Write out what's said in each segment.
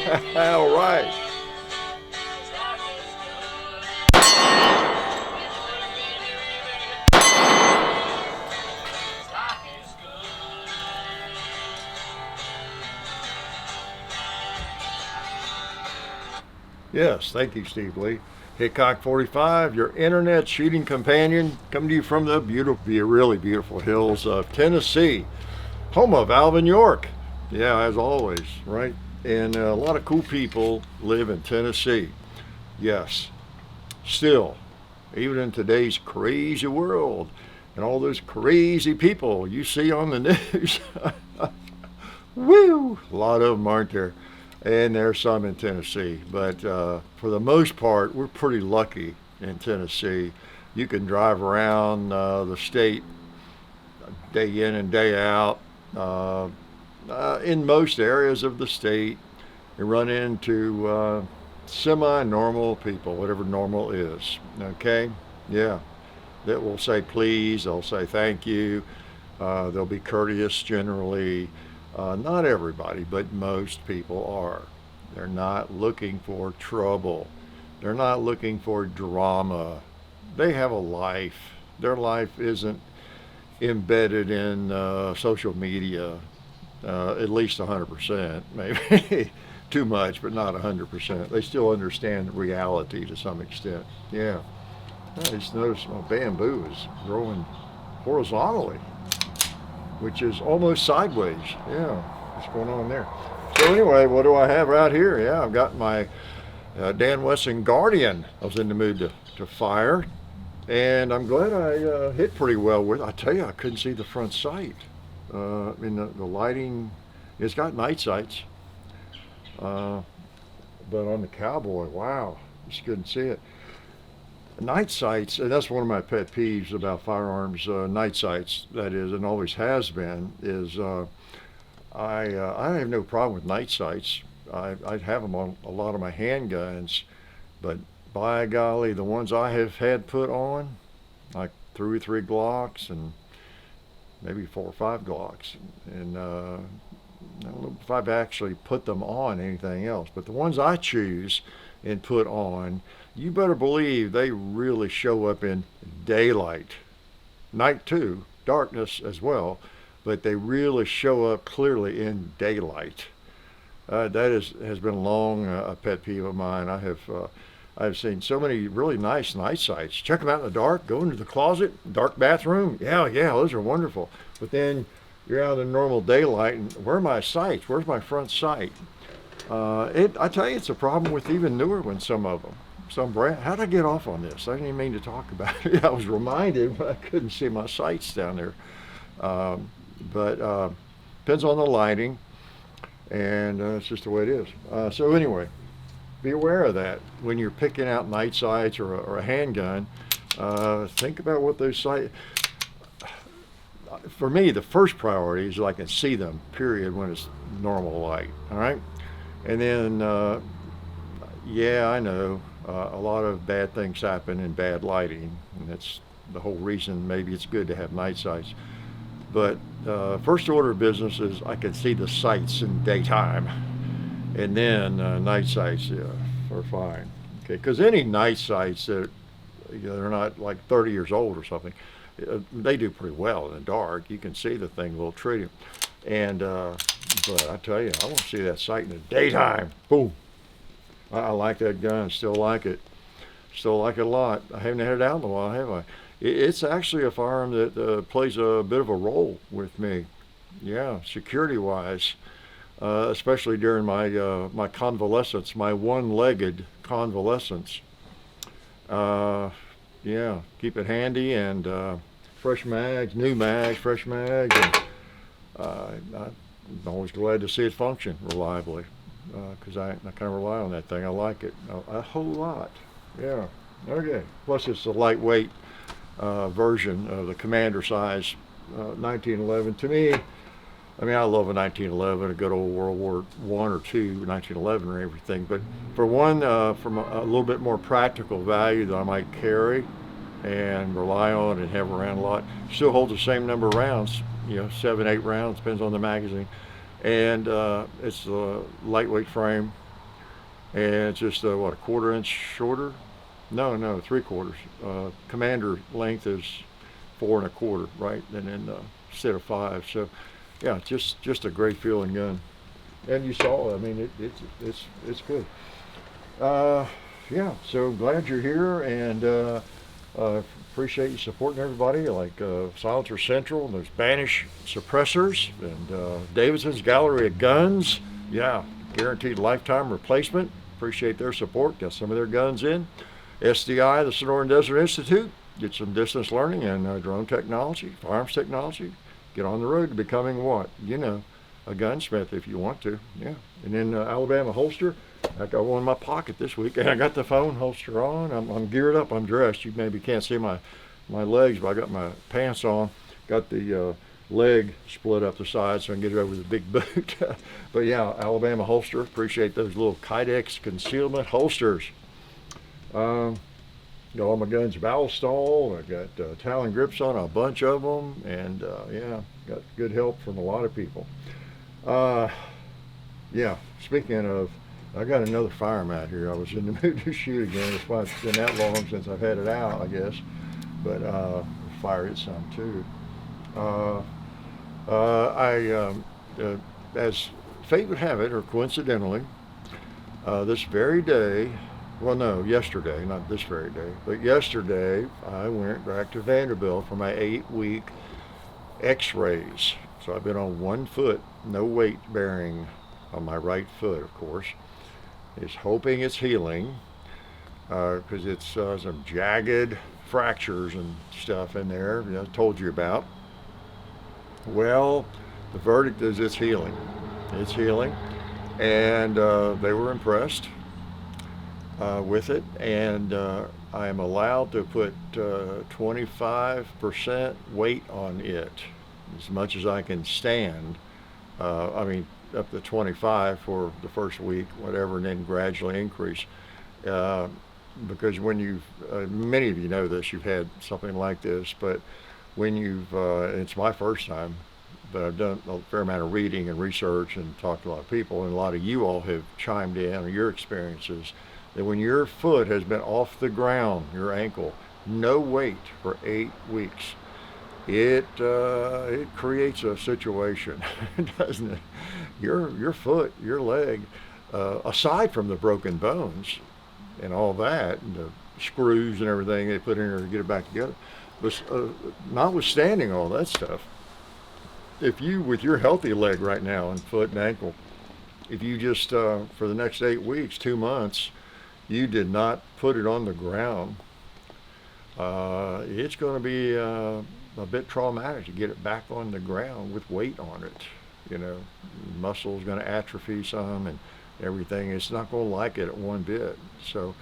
All right. Yes, thank you, Steve Lee. Hickok 45, your internet shooting companion, coming to you from the beautiful, really beautiful hills of Tennessee, home of Alvin York. Yeah, as always, right? And a lot of cool people live in Tennessee. Yes, still, even in today's crazy world and all those crazy people you see on the news. Woo! A lot of them aren't there. And there's some in Tennessee. But for the most part, we're pretty lucky in Tennessee. You can drive around the state day in and day out in most areas of the state and run into semi-normal people, whatever normal is. Okay? Yeah. That will say please, they'll say thank you, they'll be courteous generally. Not everybody, but most people are. They're not looking for trouble. They're not looking for drama. They have a life. Their life isn't embedded in social media, at least 100%, maybe. Too much, but not 100%. They still understand reality to some extent. Yeah. I just noticed my bamboo is growing horizontally, which is almost sideways. Yeah, what's going on there? So anyway, what do I have out here? Yeah, I've got my Dan Wesson Guardian. I was in the mood to fire, and I'm glad I hit pretty well with it. I tell you, I couldn't see the front sight. I mean, the lighting, it's got night sights, but on the Cowboy, wow, just couldn't see it. Night sights, and that's one of my pet peeves about firearms, night sights, that is, and always has been, is I have no problem with night sights. I have them on a lot of my handguns, but by golly, the ones I have had put on, like 2 or 3 Glocks and maybe 4 or 5 Glocks, and I don't know if I've actually put them on anything else, but the ones I choose and put on, you better believe they really show up in daylight. Night too, darkness as well, but they really show up clearly in daylight. Has been long a pet peeve of mine. I've seen so many really nice night sights. Check them out in the dark, go into the closet, dark bathroom. Yeah, those are wonderful. But then you're out in normal daylight, and where are my sights? Where's my front sight? I tell you, it's a problem with even newer ones, some of them. Some brand. How'd I get off on this? I didn't even mean to talk about it. I was reminded, but I couldn't see my sights down there. But depends on the lighting, and it's just the way it is. So anyway, be aware of that when you're picking out night sights or a handgun. Think about what those sights. For me, the first priority is I can see them. Period. When it's normal light. All right, and then yeah, I know. A lot of bad things happen in bad lighting, and that's the whole reason maybe it's good to have night sights. But first order of business is I can see the sights in daytime, and then night sights are fine. Okay, because any night sights that they're not like 30 years old or something, they do pretty well in the dark. You can see the thing a little tricky, and but I tell you, I want to see that sight in the daytime. Boom. I like that gun, still like it a lot. I haven't had it out in a while, have I? It's actually a firearm that plays a bit of a role with me. Yeah, security-wise, especially during my convalescence, my one-legged convalescence. Yeah, keep it handy, and fresh mags, new mags, fresh mags. And, I'm always glad to see it function reliably. Because I kind of rely on that thing. I like it a whole lot. Yeah. Okay. Plus, it's a lightweight version of the commander size 1911. To me, I mean, I love a 1911, a good old World War I or II 1911 or everything. But for one, from a little bit more practical value that I might carry and rely on and have around a lot, still holds the same number of rounds. 7, 8 rounds, depends on the magazine. And it's a lightweight frame, and it's just what, a 1/4 inch shorter. No, 3/4. Commander length is 4 1/4, right? And then instead of 5. So yeah, just a great feeling gun. And you saw, I mean, it's good. Yeah, so glad you're here, and appreciate you supporting everybody, like Silencer Central, and there's Banish Suppressors, and Davidson's Gallery of Guns. Yeah, guaranteed lifetime replacement. Appreciate their support. Got some of their guns in. SDI, the Sonoran Desert Institute. Get some distance learning and drone technology, firearms technology. Get on the road to becoming what? You know, a gunsmith if you want to. Yeah. And then Alabama holster. I got one in my pocket this week, and I got the phone holster on. I'm geared up. I'm dressed. You maybe can't see my legs, but I got my pants on. Got the leg split up the side so I can get it over the big boot. But yeah, Alabama holster. Appreciate those little Kydex concealment holsters. Got all my guns Ballistol. I got Talon grips on a bunch of them, and yeah, got good help from a lot of people. Yeah, speaking of, I got another firearm out here. I was in the mood to shoot again. It's why it's been that long since I've had it out, I guess. But fire it some too. As fate would have it, or coincidentally, this very day, well, no, yesterday, not this very day, but yesterday, I went back to Vanderbilt for my 8-week x-rays. So I've been on 1 foot, no weight bearing on my right foot, of course. Is hoping it's healing, because it's some jagged fractures and stuff in there, I told you about. Well, the verdict is it's healing. It's healing, and they were impressed with it, and I am allowed to put 25% weight on it, as much as I can stand. I mean, up to 25 for the first week, whatever, and then gradually increase. Because when you've, many of you know this, you've had something like this, but when you've, it's my first time, but I've done a fair amount of reading and research and talked to a lot of people, and a lot of you all have chimed in on your experiences, that when your foot has been off the ground, your ankle, no weight for 8 weeks, it creates a situation, doesn't it? Your foot, your leg, aside from the broken bones and all that, and the screws and everything they put in there to get it back together, but notwithstanding all that stuff, if you, with your healthy leg right now and foot and ankle, if you just for the next 8 weeks, 2 months, you did not put it on the ground, it's going to be a bit traumatic to get it back on the ground with weight on it. You know, muscle's going to atrophy some and everything. It's not going to like it one bit. So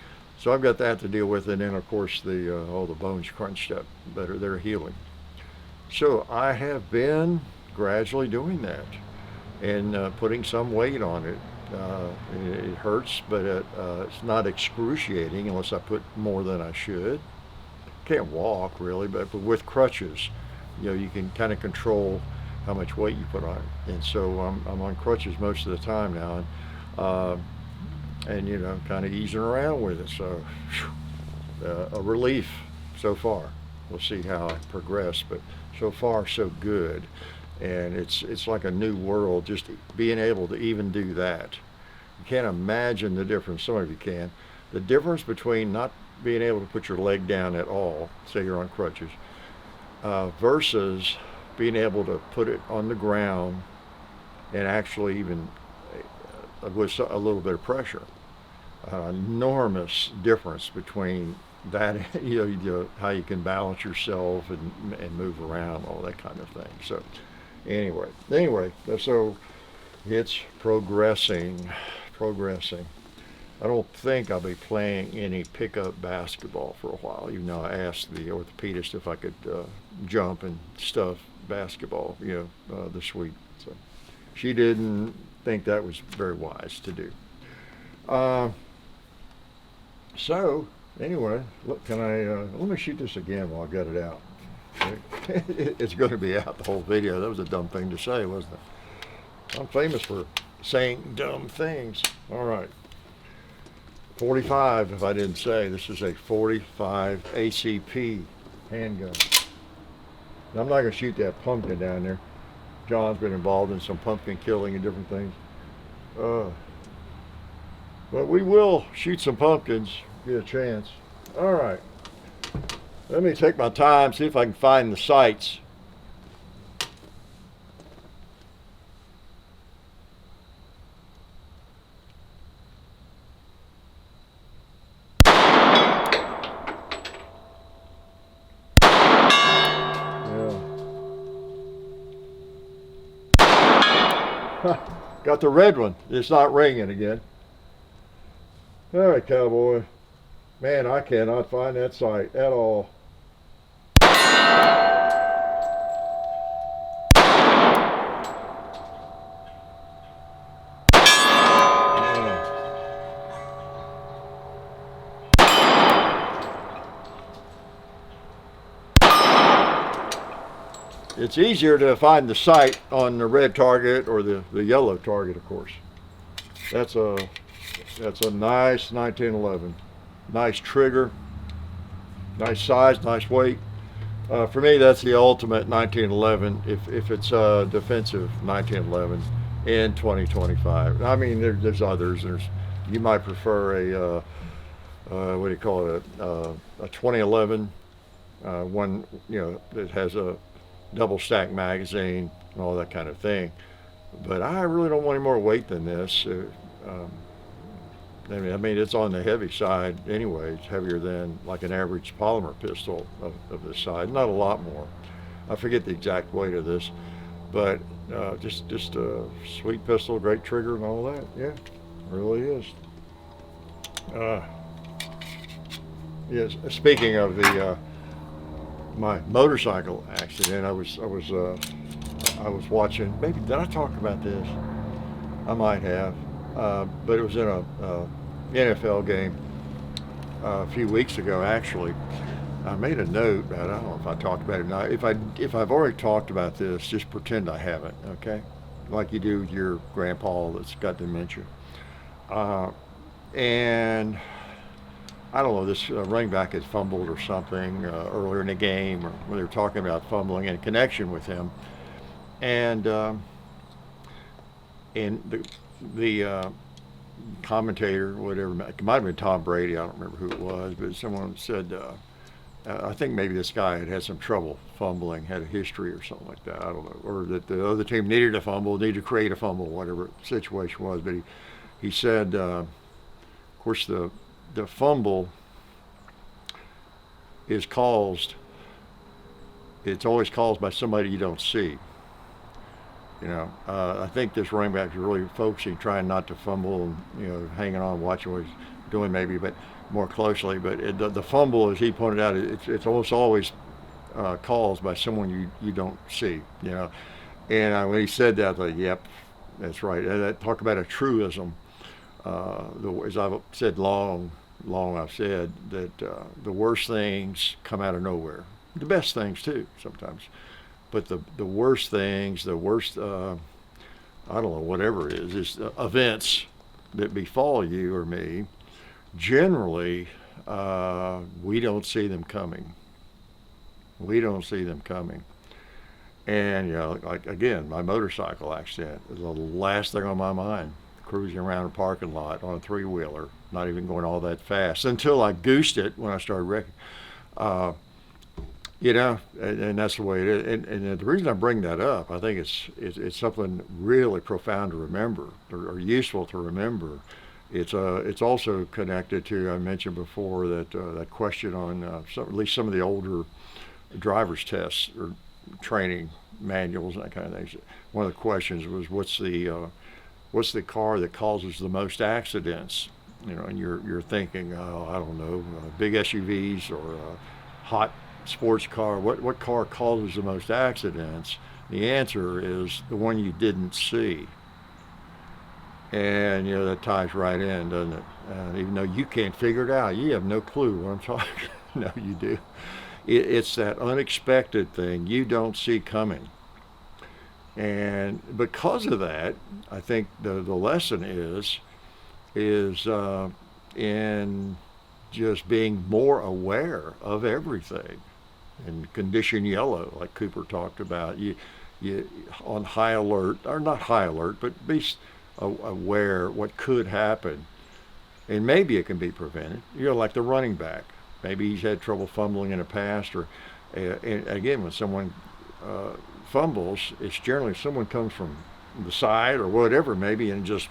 I've got that to deal with, and then of course all the bones crunched up, but they're healing. So I have been gradually doing that and putting some weight on it. It hurts, but it's not excruciating unless I put more than I should. Can't walk really, but with crutches, you know, you can kind of control how much weight you put on it. And so I'm on crutches most of the time now, and you know, kind of easing around with it. So a relief so far. We'll see how I progress, but so far so good. And it's like a new world, just being able to even do that. You can't imagine the difference. Some of you can. The difference between not being able to put your leg down at all, say you're on crutches, versus being able to put it on the ground and actually even with a little bit of pressure. Enormous difference between that, you know, how you can balance yourself and move around, all that kind of thing. So anyway, so it's progressing. I don't think I'll be playing any pickup basketball for a while, even though I asked the orthopedist if I could jump and stuff basketball, you know, this week. So she didn't think that was very wise to do. So anyway, look, can I let me shoot this again while I got it out. It's going to be out the whole video. That was a dumb thing to say, wasn't it? I'm famous for saying dumb things. All right. .45, if I didn't say. This is a .45 ACP handgun. And I'm not going to shoot that pumpkin down there. John's been involved in some pumpkin killing and different things. But we will shoot some pumpkins, get a chance. All right. Let me take my time, see if I can find the sights. Got the red one. It's not ringing again. All right, cowboy. Man, I cannot find that sight at all. It's easier to find the sight on the red target or the yellow target, of course. That's a nice 1911. Nice trigger, nice size, nice weight. For me, that's the ultimate 1911 if it's a defensive 1911 in 2025. I mean, there's others. You might prefer a what do you call it? A 2011 one, that has a double stack magazine and all that kind of thing. But I really don't want any more weight than this. I mean, it's on the heavy side anyway. It's heavier than like an average polymer pistol of this side. Not a lot more. I forget the exact weight of this, but just a sweet pistol, great trigger and all that. Yeah, it really is. Yes. Speaking of the my motorcycle accident, I was watching. Maybe did I talk about this? I might have, but it was in a NFL game a few weeks ago. Actually, I made a note. I don't know if I talked about it or not. If I've already talked about this, just pretend I haven't. Okay, like you do with your grandpa that's got dementia. And I don't know, this running back had fumbled or something earlier in the game, or when they were talking about fumbling in connection with him, and the commentator, whatever, it might have been Tom Brady, I don't remember who it was, but someone said, I think maybe this guy had some trouble fumbling, had a history or something like that, I don't know, or that the other team needed to create a fumble, whatever the situation was, but he said, of course, the fumble is it's always caused by somebody you don't see. I think this running back is really focusing, trying not to fumble, and hanging on, watching what he's doing maybe, but more closely. But the fumble, as he pointed out, it's almost always caused by someone you don't see. And when he said that, I thought, yep, that's right. And talk about a truism. As I've said I've said that the worst things come out of nowhere. The best things too, sometimes. But the worst things, I don't know, whatever it is events that befall you or me, generally, we don't see them coming. We don't see them coming. And, like, again, my motorcycle accident is the last thing on my mind. Cruising around a parking lot on a three-wheeler, not even going all that fast, until I goosed it when I started wrecking. And that's the way it is. And the reason I bring that up, I think it's something really profound to remember, or useful to remember. It's also connected to, I mentioned before, that question on at least some of the older driver's tests or training manuals and that kind of thing. One of the questions was, what's the car that causes the most accidents? And you're thinking, I don't know, big SUVs or hot sports car. What car causes the most accidents? The answer is the one you didn't see. And that ties right in, doesn't it? Even though you can't figure it out, you have no clue what I'm talking. No, you do. It's that unexpected thing you don't see coming. And because of that, I think the lesson is in just being more aware of everything. And condition yellow, like Cooper talked about, you on high alert, or not high alert, but be aware what could happen, and maybe it can be prevented. Like the running back, maybe he's had trouble fumbling in the past, or and again, when someone fumbles, it's generally someone comes from the side or whatever, maybe, and just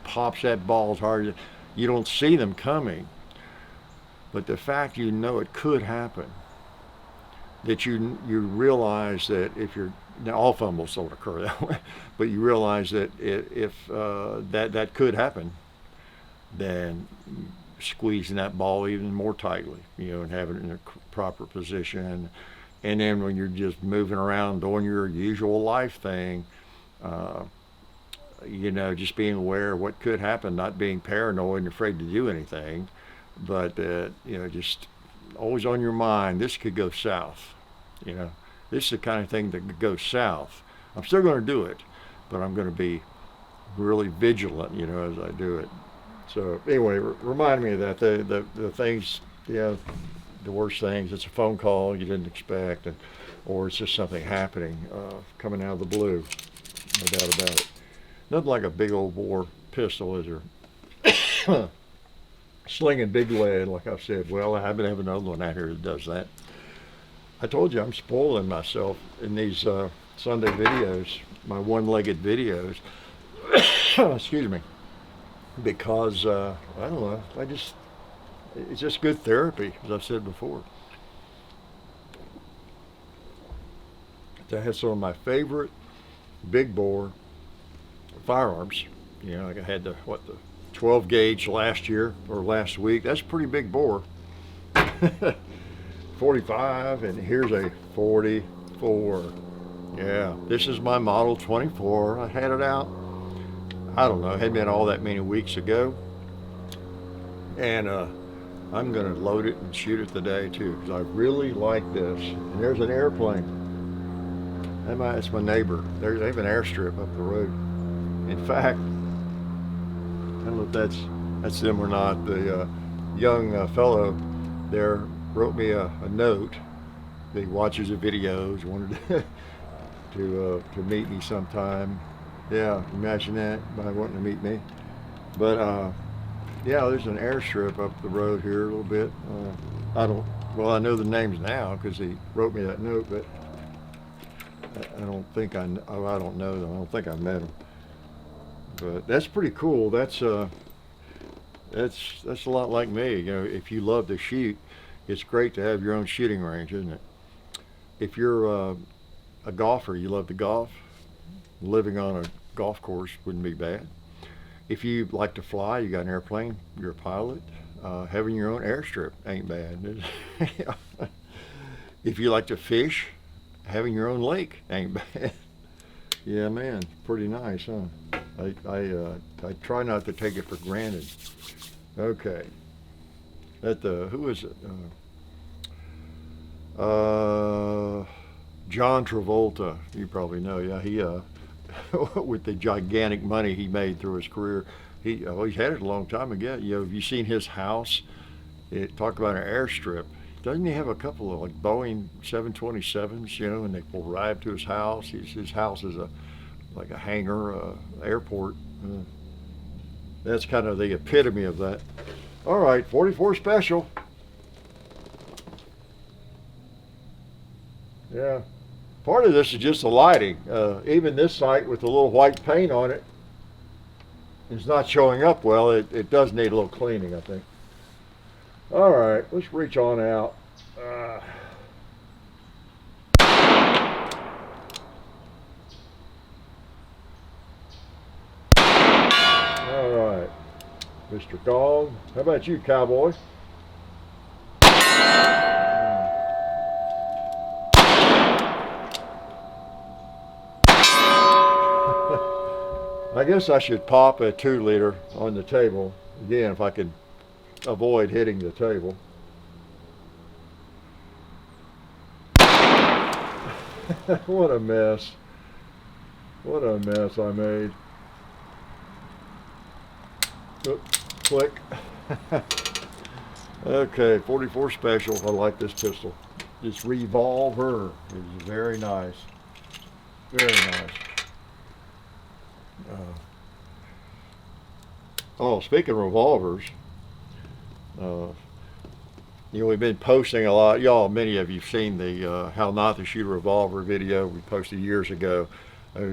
pops that ball as hard as you don't see them coming. But the fact it could happen, that you realize that if you're, now all fumbles don't occur that way, but you realize that if that could happen, then squeezing that ball even more tightly, and having it in a proper position. And then when you're just moving around doing your usual life thing, just being aware of what could happen, not being paranoid and afraid to do anything, but just always on your mind, this could go south. This is the kind of thing that could go south. I'm still going to do it, but I'm going to be really vigilant, as I do it. So anyway, remind me of that. The things, the worst things. It's a phone call you didn't expect, or it's just something happening, coming out of the blue. No doubt about it. Nothing like a big old bore pistol, is there? Slinging big lead, like I've said. Well, I happen to have another one out here that does that. I told you I'm spoiling myself in these Sunday videos, my one-legged videos. Excuse me. Because I don't know, it's just good therapy, as I've said before. I had some of my favorite big bore firearms. Like I had the 12 gauge last year or last week. That's a pretty big bore. 45, and here's a 44. Yeah, this is my Model 24. I had it out, I don't know, it hadn't been all that many weeks ago. And I'm going to load it and shoot it today too, because I really like this. And there's an airplane. That's my neighbor. They have an airstrip up the road. In fact, I don't know if that's them or not. The young fellow there wrote me a note. He watches the videos, wanted to meet me sometime. Yeah, imagine that, by wanting to meet me. But yeah, there's an airstrip up the road here a little bit. I know the names now because he wrote me that note, but I don't know them. I don't think I met them. But that's pretty cool. That's a lot like me. If you love to shoot, it's great to have your own shooting range, isn't it? If you're a golfer, you love to golf, living on a golf course wouldn't be bad. If you like to fly, you got an airplane, you're a pilot, having your own airstrip ain't bad. If you like to fish, having your own lake ain't bad. Yeah, man, pretty nice, huh? I try not to take it for granted. Okay. Who is it? John Travolta, you probably know. Yeah, he with the gigantic money he made through his career, he's had it a long time ago. Have you seen his house? Talk about an airstrip. Doesn't he have a couple of like Boeing 727s? And they will ride to his house. His house is like a hangar, airport. That's kind of the epitome of that. All right, 44 special. Yeah, part of this is just the lighting. Even this sight with the little white paint on it is not showing up well. It does need a little cleaning, I think. All right, let's reach on out. All right, Mr. Dog. How about you, cowboy? I guess I should pop a 2-liter on the table again if I could avoid hitting the table. What a mess. What a mess I made. Oop, click. Okay, 44 Special. I like this pistol. This revolver is very nice. Very nice. Oh, speaking of revolvers, uh, we've been posting a lot. Y'all, many of you've seen the how not to shoot a revolver video we posted years ago.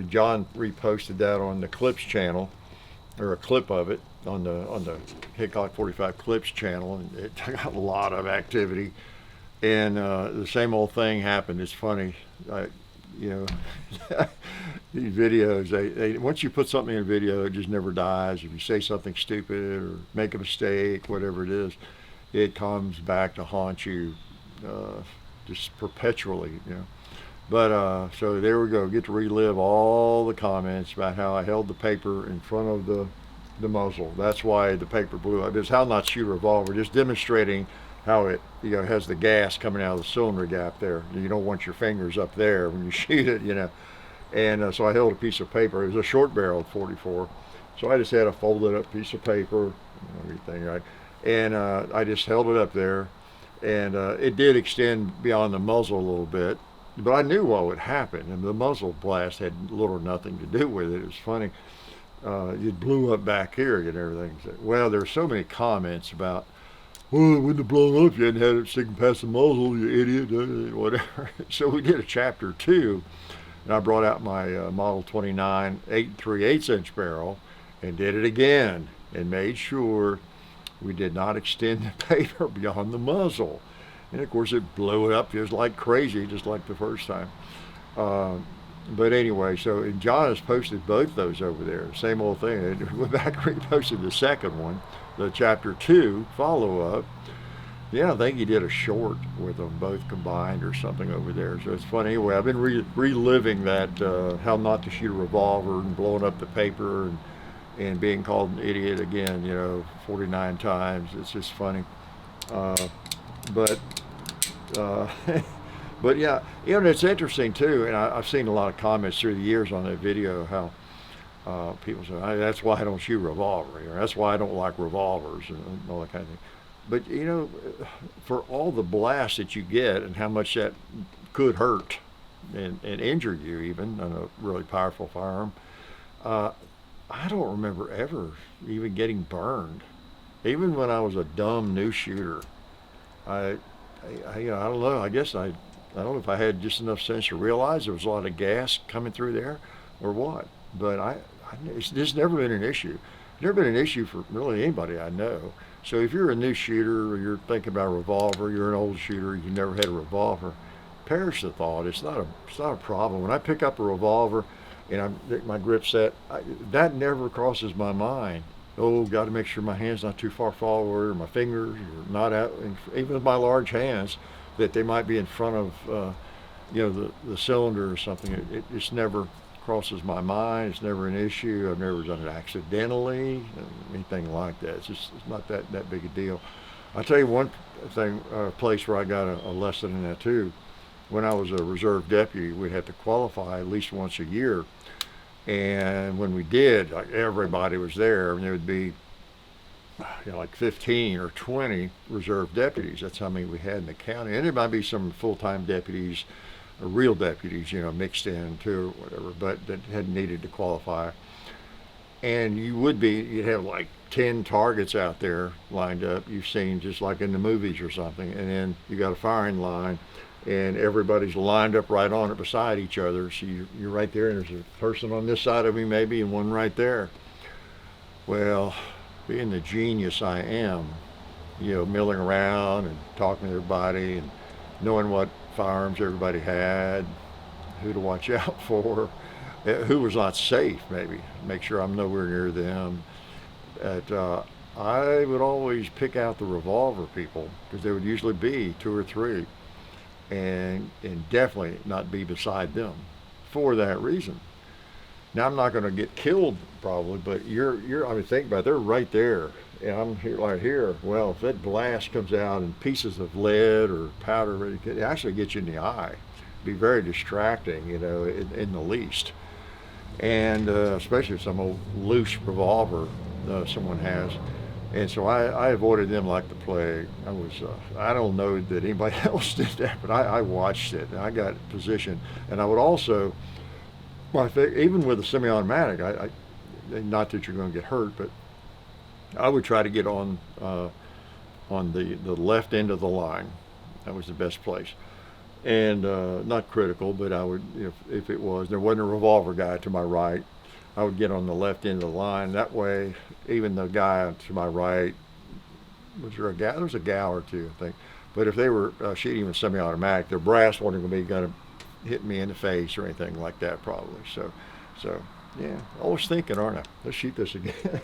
John reposted that on the Clips channel, or a clip of it on the Hickok 45 Clips channel, and it got a lot of activity. And the same old thing happened. It's funny, you know, these videos. They once you put something in a video, it just never dies. If you say something stupid or make a mistake, whatever it is, it comes back to haunt you, just perpetually. But so there we go. Get to relive all the comments about how I held the paper in front of the muzzle. That's why the paper blew up. It's how not to shoot a revolver. Just demonstrating how it has the gas coming out of the cylinder gap there. You don't want your fingers up there when you shoot it. And so I held a piece of paper. It was a short barreled 44, so I just had a folded up piece of paper, everything right. And I just held it up there, and it did extend beyond the muzzle a little bit. But I knew what would happen, and the muzzle blast had little or nothing to do with it. It was funny. It blew up back here and everything. Well, there were so many comments about, well, it wouldn't have blown up if you hadn't had it sticking past the muzzle, you idiot, whatever. So we did a chapter 2, and I brought out my Model 29 8 3/8 inch barrel and did it again and made sure we did not extend the paper beyond the muzzle. And of course it blew it up just like crazy, just like the first time. But anyway, so John has posted both those over there. Same old thing. And we went back and reposted the second one, the chapter 2 follow-up. Yeah, I think he did a short with them both combined or something over there. So it's funny. Anyway, I've been reliving that, how not to shoot a revolver and blowing up the paper and being called an idiot again, 49 times. It's just funny. But but yeah, it's interesting too, and I've seen a lot of comments through the years on that video how people say, that's why I don't shoot a revolver, or that's why I don't like revolvers and all that kind of thing. But for all the blasts that you get and how much that could hurt and injure you even on a really powerful firearm, I don't remember ever even getting burned. Even when I was a dumb new shooter, I don't know. I guess I don't know if I had just enough sense to realize there was a lot of gas coming through there, or what. But it's just never been an issue. Never been an issue for really anybody I know. So if you're a new shooter or you're thinking about a revolver, you're an old shooter, you never had a revolver, perish the thought. It's not a problem. When I pick up a revolver and my grip set, that never crosses my mind. Oh, got to make sure my hand's not too far forward, or my fingers are not out, even with my large hands, that they might be in front of, the cylinder or something. It just never crosses my mind. It's never an issue. I've never done it accidentally, anything like that. It's not that big a deal. I'll tell you one thing, place where I got a lesson in that too. When I was a reserve deputy, we'd have to qualify at least once a year. And when we did, like everybody was there, and there would be like 15 or 20 reserve deputies. That's how many we had in the county. And there might be some full-time deputies, or real deputies, mixed in too, or whatever, but that hadn't needed to qualify. And you'd have like 10 targets out there lined up. You've seen just like in the movies or something. And then you got a firing line, and everybody's lined up right on it beside each other. So you're right there, and there's a person on this side of me maybe, and one right there. Well, being the genius I am, milling around and talking to everybody and knowing what firearms everybody had, who to watch out for, who was not safe, maybe make sure I'm nowhere near them. I would always pick out the revolver people, because there would usually be 2 or 3, and definitely not be beside them for that reason. Now, I'm not going to get killed probably, but think about it, they're right there, and I'm here right here. Well, if that blast comes out and pieces of lead or powder, it actually gets you in the eye. Be very distracting, in the least. And especially if some old loose revolver someone has. And so I avoided them like the plague. I don't know that anybody else did that, but I watched it and I got positioned. And I would also, even with a semi-automatic, not that you're going to get hurt, but I would try to get on the left end of the line. That was the best place. And not critical, but I would, if it was, there wasn't a revolver guy to my right, I would get on the left end of the line. That way, even the guy to my right, was there a gal? There was a gal or two, I think. But if they were shooting with semi-automatic, their brass wasn't going to hit me in the face or anything like that, probably. So yeah, always thinking, aren't I? Let's shoot this again.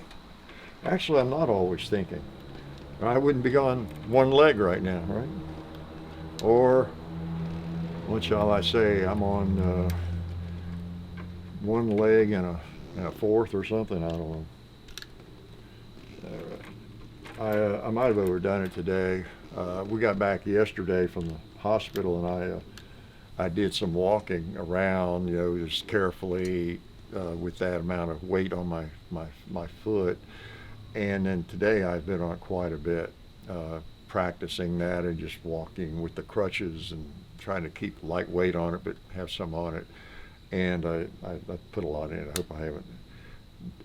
Actually, I'm not always thinking. I wouldn't be on one leg right now, right? Or what shall I say? I'm on one leg and a fourth or something. I don't know. I might have overdone it today. We got back yesterday from the hospital, and I did some walking around, just carefully with that amount of weight on my foot. And then today I've been on it quite a bit, practicing that and just walking with the crutches and trying to keep light weight on it, but have some on it. And I put a lot in it. I hope I haven't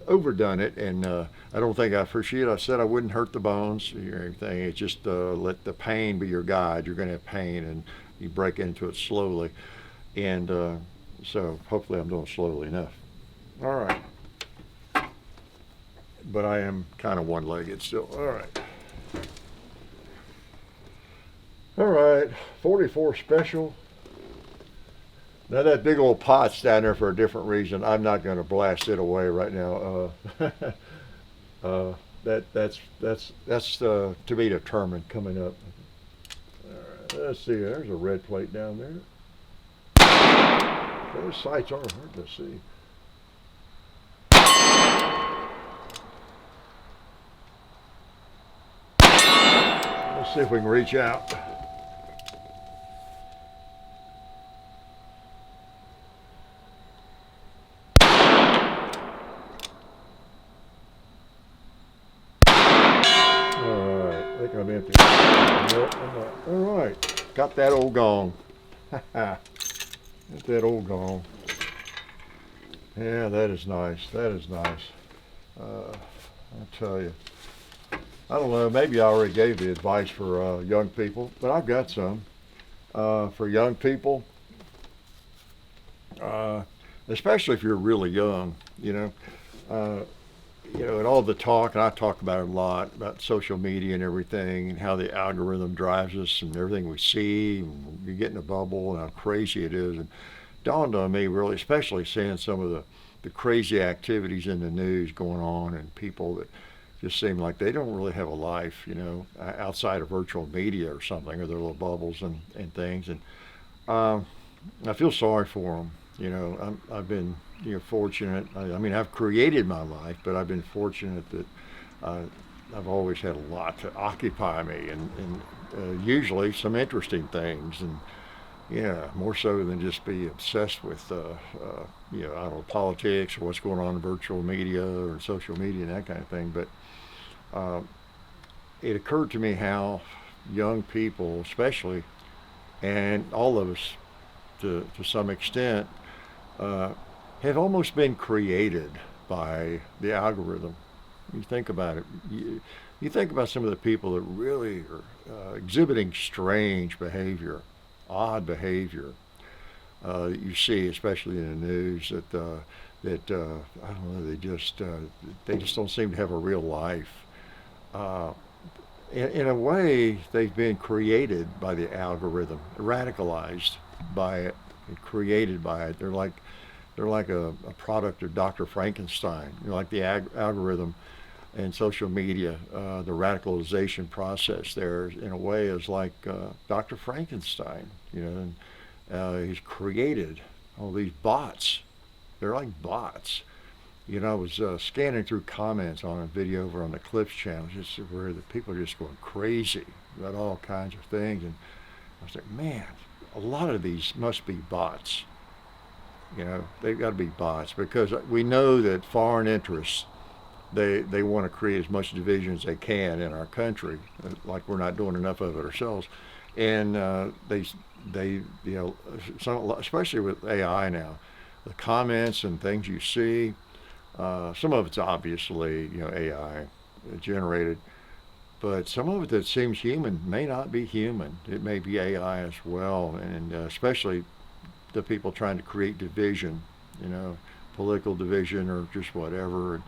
overdone it. And I don't think I appreciate it. I said I wouldn't hurt the bones or anything. It's just let the pain be your guide. You're going to have pain, and you break into it slowly. And so hopefully I'm doing slowly enough. All right. But I am kind of one-legged still. All right. All right, 44 special. Now that big old pot's down there for a different reason. I'm not going to blast it away right now. That's to be determined coming up. All right, let's see. There's a red plate down there. Those sights are hard to see. Let's see if we can reach out. I'm empty. Nope, I'm not. All right, got that old gong. Got that old gong. Yeah, that is nice. That is nice. I'll tell you. I don't know. Maybe I already gave the advice for young people, but I've got some for young people, especially if you're really young. And all the talk, and I talk about it a lot, about social media and everything, and how the algorithm drives us and everything we see, and you get in a bubble and how crazy it is. And it dawned on me, really, especially seeing some of the crazy activities in the news going on, and people that just seem like they don't really have a life, outside of virtual media or something, or their little bubbles and things. And I feel sorry for them. I've been fortunate. I mean, I've created my life, but I've been fortunate that I've always had a lot to occupy me, and usually some interesting things, and more so than just be obsessed with I don't know, politics or what's going on in virtual media or social media and that kind of thing. But it occurred to me how young people, especially, and all of us to some extent, have almost been created by the algorithm. You think about it. You think about some of the people that really are exhibiting strange behavior, odd behavior. You see, especially in the news, that I don't know. They just don't seem to have a real life. In a way, they've been created by the algorithm, radicalized by it, created by it. They're like a product of Dr. Frankenstein. Like the algorithm and social media, the radicalization process there, in a way, is like Dr. Frankenstein. And he's created all these bots. They're like bots. I was scanning through comments on a video over on the Clips channel, just where the people are just going crazy about all kinds of things, and I was like, man, a lot of these must be bots. They've got to be bots, because we know that foreign interests they want to create as much division as they can in our country, like we're not doing enough of it ourselves. And they especially with AI now, the comments and things you see, some of it's obviously AI generated, but some of it that seems human may not be human. It may be AI as well, and especially the people trying to create division, political division or just whatever.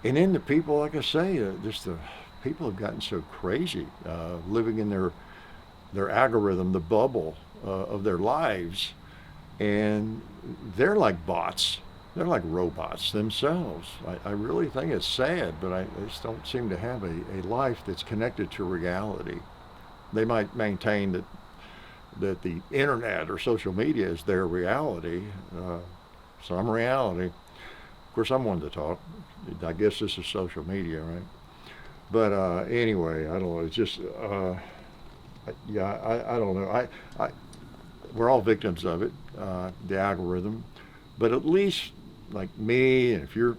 And then the people, like I say, just the people have gotten so crazy, living in their algorithm, the bubble of their lives, and they're like bots. They're like robots themselves. I really think it's sad, but they just don't seem to have a life that's connected to reality. They might maintain that the internet or social media is their reality, some reality. Of course, I'm one to talk. I guess this is social media, right? But anyway, I don't know. It's just, I don't know. We're all victims of it, the algorithm. But at least, like me, and if you're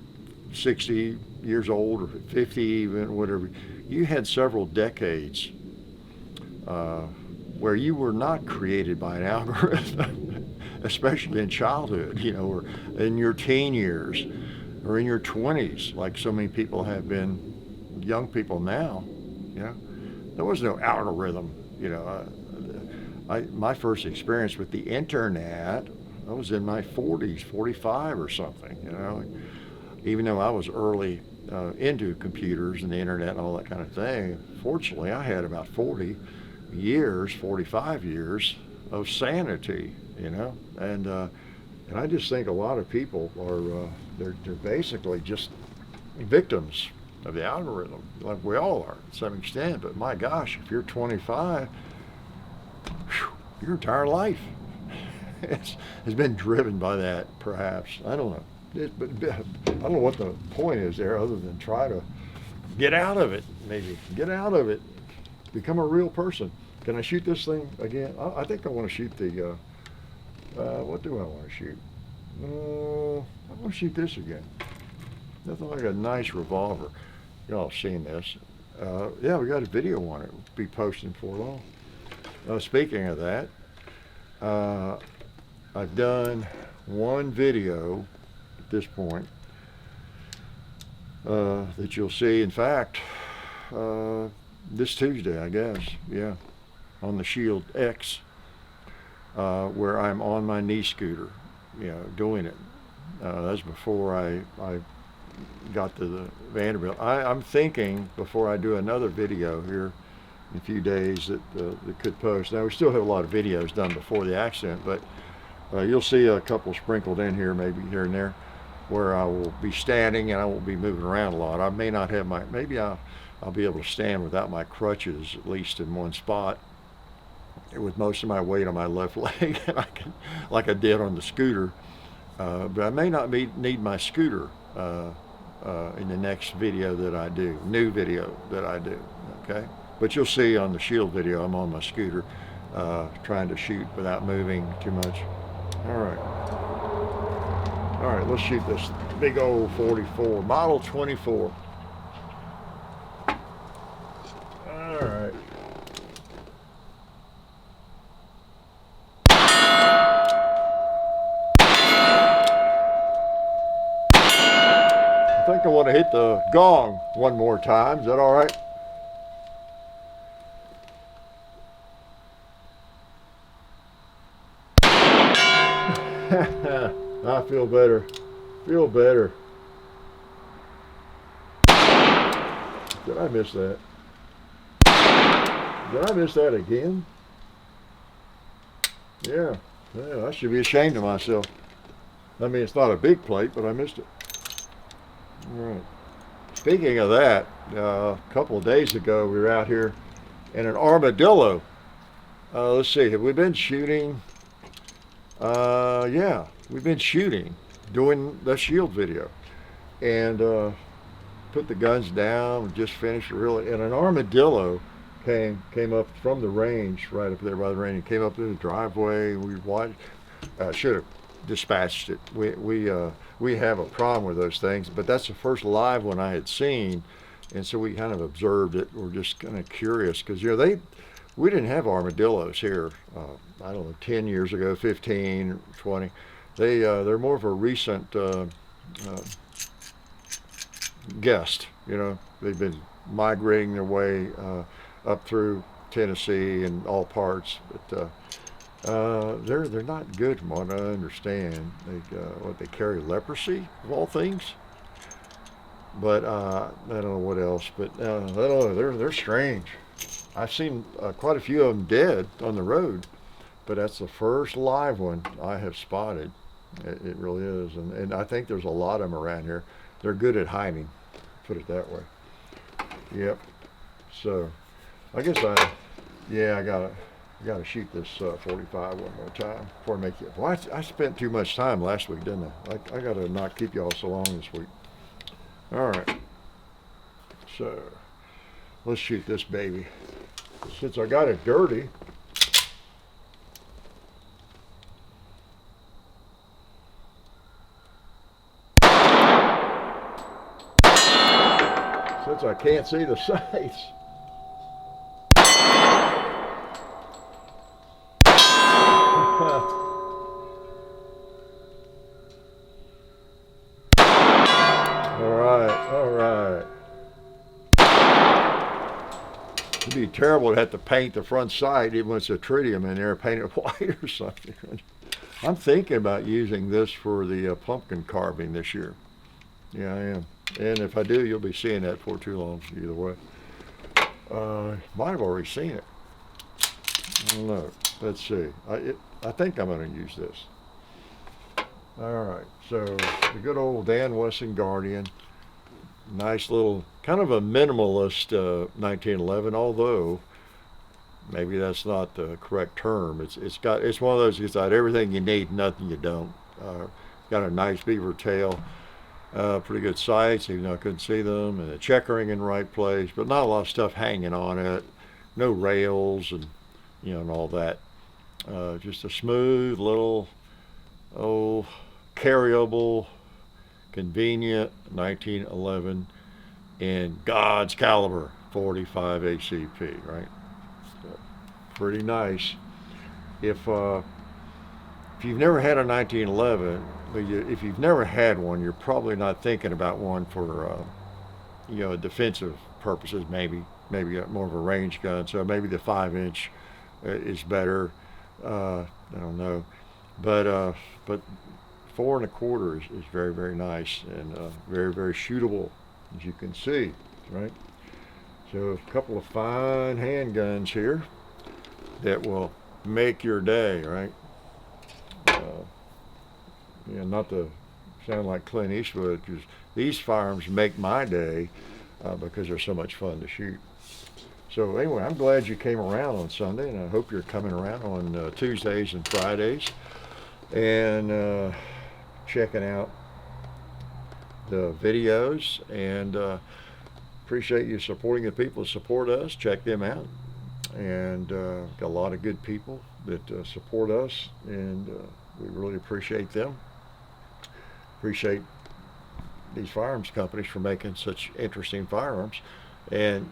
60 years old or 50 even, whatever, you had several decades where you were not created by an algorithm, especially in childhood, or in your teen years or in your 20s, like so many people have been, young people now. There was no algorithm. My first experience with the internet, I was in my 40s, 45 or something, even though I was early into computers and the internet and all that kind of thing. Fortunately, I had about 45 years of sanity, and I just think a lot of people are, they're basically just victims of the algorithm, like we all are to some extent. But my gosh, if you're 25, your entire life has been driven by that, perhaps. I don't know. But I don't know what the point is there, other than try to get out of it. Maybe get out of it, become a real person. Can I shoot this thing again? I think I want to shoot the. What do I want to shoot? I want to shoot this again. Nothing like a nice revolver. Y'all have seen this. Yeah, we got a video on it. We'll be posting for long. Speaking of that, I've done one video at this point that you'll see. In fact, this Tuesday, I guess, yeah, on the Shield X, where I'm on my knee scooter, doing it. That's before I got to the Vanderbilt. I'm thinking before I do another video here in a few days that could post. Now, we still have a lot of videos done before the accident, but you'll see a couple sprinkled in here, maybe here and there, where I will be standing and I won't be moving around a lot. I may not have maybe I'll be able to stand without my crutches, at least in one spot, with most of my weight on my left leg, like I did on the scooter. But I may not need my scooter in the next video that I do, new video that I do, okay? But you'll see on the Shield video, I'm on my scooter, trying to shoot without moving too much. All right, let's shoot this big old 44, Model 24. All right. I think I want to hit the gong one more time. Is that all right? I feel better. Feel better. Did I miss that? Did I miss that again? Yeah. I should be ashamed of myself. I mean, it's not a big plate, but I missed it. All right. Speaking of that, a couple of days ago, we were out here in an armadillo. Let's see, have we been shooting? Yeah, we've been shooting, doing the Shield video, and put the guns down. We just finished really, and an armadillo came up from the range, right up there by the range. It came up through the driveway. We watched. Should have dispatched it. We have a problem with those things, but that's the first live one I had seen, and so we kind of observed it. We're just kind of curious because we didn't have armadillos here. I don't know, 10 years ago, 15, 20. They're more of a recent guest. They've been migrating their way up through Tennessee and all parts, but they're not good from what I understand. They carry leprosy of all things, but I don't know what else. But I don't know. They're strange. I've seen quite a few of them dead on the road, but that's the first live one I have spotted. It really is, and I think there's a lot of them around here. They're good at hiding, put it that way. Yep. So I guess I gotta shoot this 45 one more time before I make it. Well, I spent too much time last week, didn't I? I gotta not keep y'all so long this week. All right. So let's shoot this baby. Since I got it dirty, since I can't see the sights. All right. It'd be terrible to have to paint the front sight, even when it's a tritium in there, paint it white or something. I'm thinking about using this for the pumpkin carving this year. Yeah, I am. And if I do, you'll be seeing that before too long, either way. Might have already seen it. I don't know. Let's see. I think I'm going to use this. All right. So the good old Dan Wesson Guardian. Nice little, kind of a minimalist 1911, although maybe that's not the correct term. It's one of those, it's got everything you need, nothing you don't. Got a nice beaver tail. Pretty good sights, even though I couldn't see them, and the checkering in the right place, but not a lot of stuff hanging on it. No rails and and all that. Just a smooth little, carryable, convenient 1911 in God's caliber 45 ACP, right? So, pretty nice. If you've never had a 1911, if you've never had one, you're probably not thinking about one for defensive purposes. Maybe more of a range gun. So maybe the 5-inch is better. I don't know, but 4 1/4 is very, very nice and very, very shootable, as you can see, right? So a couple of fine handguns here that will make your day, right? Not to sound like Clint Eastwood, because these firearms make my day because they're so much fun to shoot. So anyway, I'm glad you came around on Sunday, and I hope you're coming around on Tuesdays and Fridays and checking out the videos, and appreciate you supporting the people that support us. Check them out, and got a lot of good people that support us, and we really appreciate them. Appreciate these firearms companies for making such interesting firearms. And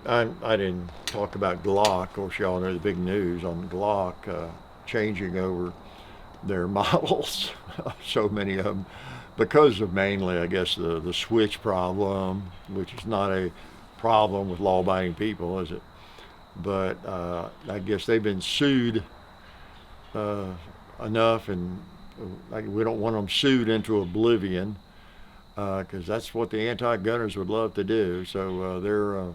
I didn't talk about Glock. Of course, y'all know the big news on Glock changing over their models, so many of them, because of mainly, I guess, the switch problem, which is not a problem with law-abiding people, is it? But I guess they've been sued enough, and we don't want them sued into oblivion, because that's what the anti-gunners would love to do. So they're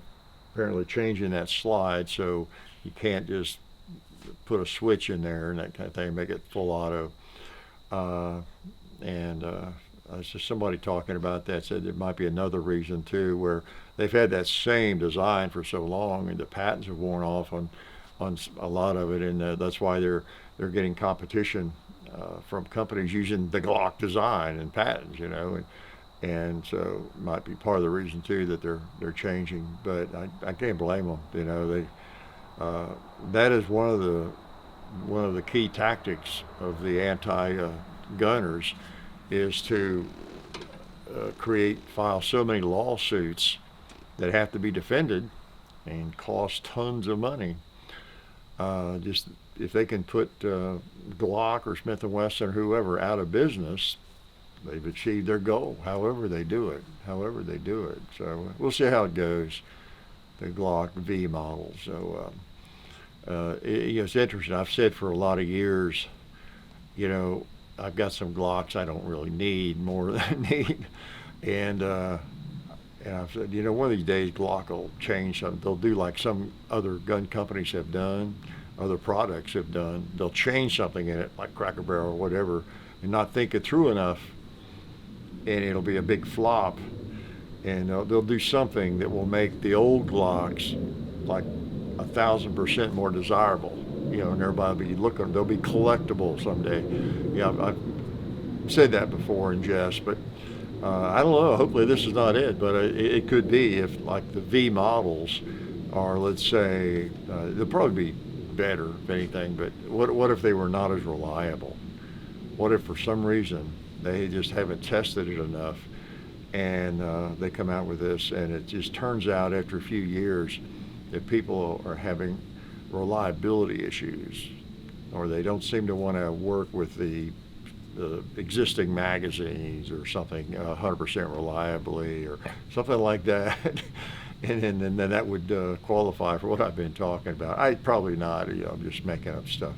apparently changing that slide, so you can't just put a switch in there and that kind of thing, make it full auto. And I was just somebody talking about that, said there might be another reason too, where they've had that same design for so long, and the patents have worn off on a lot of it, and that's why they're getting competition from companies using the Glock design and patents, and so it might be part of the reason too that they're changing. But I can't blame them. They that is one of one of the key tactics of the anti-gunners is to file so many lawsuits that have to be defended and cost tons of money. Just if they can put Glock or Smith & Wesson or whoever out of business, they've achieved their goal, however they do it. So we'll see how it goes, the Glock V model. So it's interesting. I've said for a lot of years, I've got some Glocks I don't really need more than I need. And I've said, one of these days Glock will change something. They'll do like some other gun companies have done, other products have done. They'll change something in it, like Cracker Barrel or whatever, and not think it through enough, and it'll be a big flop. And they'll do something that will make the old Glocks like 1,000% more desirable. And everybody will be looking. They'll be collectible someday. Yeah, I've said that before in jest, but I don't know. Hopefully this is not it, but it could be if like the V models are, let's say, they'll probably be better if anything. But what if they were not as reliable? What if for some reason they just haven't tested it enough, and they come out with this, and it just turns out after a few years that people are having reliability issues, or they don't seem to want to work with the existing magazines or something 100% reliably or something like that. and then that would qualify for what I've been talking about. Probably not, I'm just making up stuff.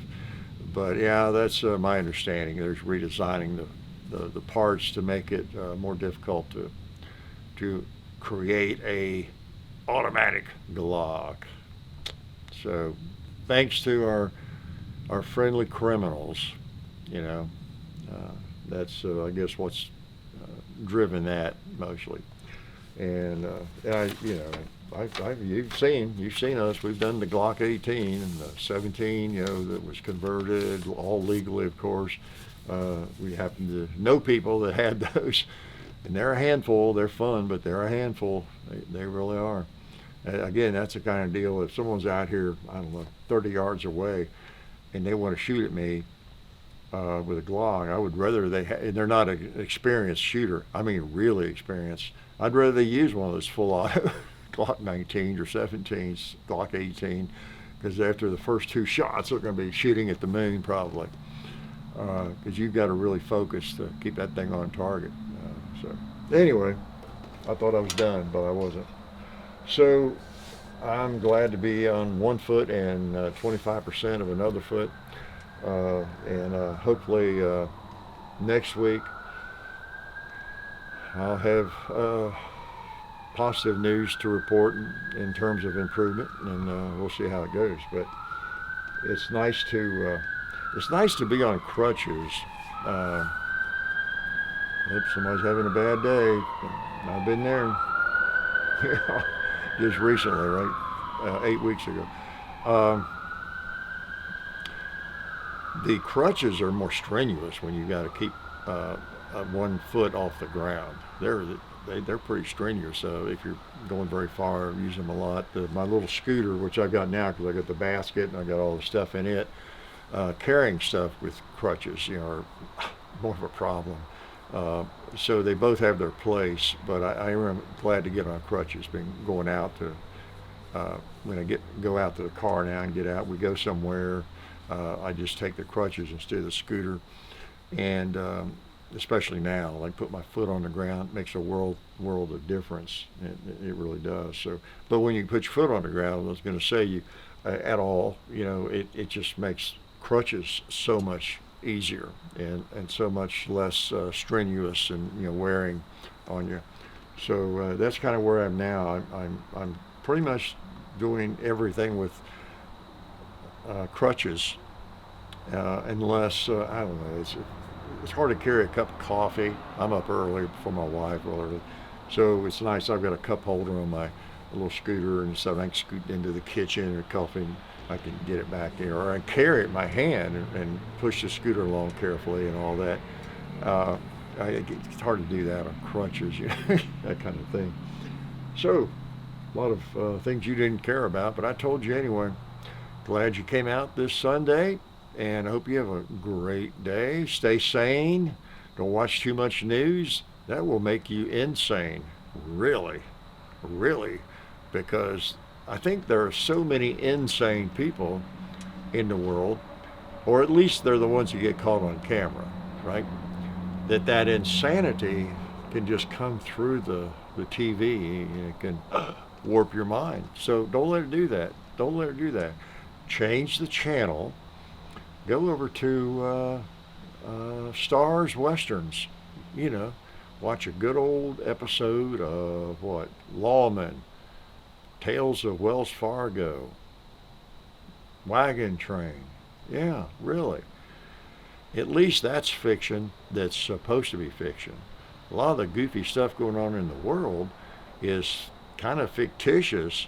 But yeah, that's my understanding. There's redesigning the parts to make it more difficult to create a automatic Glock. So thanks to our friendly criminals, that's I guess what's driven that mostly. And you've seen us. We've done the Glock 18 and the 17, that was converted, all legally, of course. We happen to know people that had those, and they're a handful. They're fun, but they're a handful. They really are. Again, that's the kind of deal. If someone's out here, I don't know, 30 yards away, and they want to shoot at me with a Glock, I would rather they're not an experienced shooter. I mean, really experienced. I'd rather they use one of those full auto Glock 19s or 17s, Glock 18, because after the first two shots, they're going to be shooting at the moon probably. Because you've got to really focus to keep that thing on target. So anyway, I thought I was done, but I wasn't. So I'm glad to be on one foot and 25% of another foot. And hopefully next week I'll have positive news to report in terms of improvement, and we'll see how it goes. But it's nice to be on crutches. If somebody's having a bad day, I've been there. Just recently, right? 8 weeks ago. The crutches are more strenuous when you got to keep 1 foot off the ground. They're pretty strenuous. So if you're going very far, I use them a lot. My little scooter, which I've got now because I got the basket and I got all the stuff in it, carrying stuff with crutches, are more of a problem. So they both have their place, but I am glad to get on crutches. Been going out to when I go out to the car now and get out, we go somewhere. I just take the crutches instead of the scooter, and especially now, like put my foot on the ground makes a world of difference. It really does. So, but when you put your foot on the ground, I was going to say at all, it just makes crutches so much easier and so much less strenuous and wearing on you. So that's kind of where I'm now. I'm pretty much doing everything with crutches, unless I don't know. It's hard to carry a cup of coffee. I'm up early before my wife early, so it's nice. I've got a cup holder on my little scooter, and so I can scoot into the kitchen or coffee. I can get it back there, or I carry it in my hand and push the scooter along carefully and all that. It's hard to do that on crutches, that kind of thing. So, a lot of things you didn't care about, but I told you anyway. Glad you came out this Sunday, and I hope you have a great day. Stay sane. Don't watch too much news. That will make you insane. Really, really. Because I think there are so many insane people in the world, or at least they're the ones who get caught on camera, right? That insanity can just come through the TV and it can warp your mind. So don't let it do that. Don't let it do that. Change the channel. Go over to Stars Westerns. You know, watch a good old episode of what? Lawman, Tales of Wells Fargo, Wagon Train. Yeah, really. At least that's fiction that's supposed to be fiction. A lot of the goofy stuff going on in the world is kind of fictitious,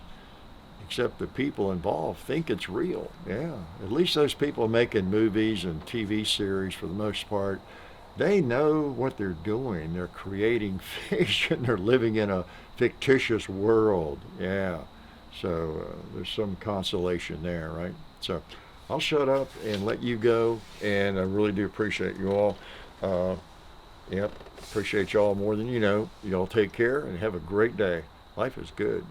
except the people involved think it's real. Yeah, at least those people making movies and TV series, for the most part, they know what they're doing. They're creating fiction. They're living in a fictitious world. Yeah, so there's some consolation there, right? So I'll shut up and let you go, and I really do appreciate you all. Uh, yep, appreciate y'all more than you know. Y'all take care and have a great day. Life is good.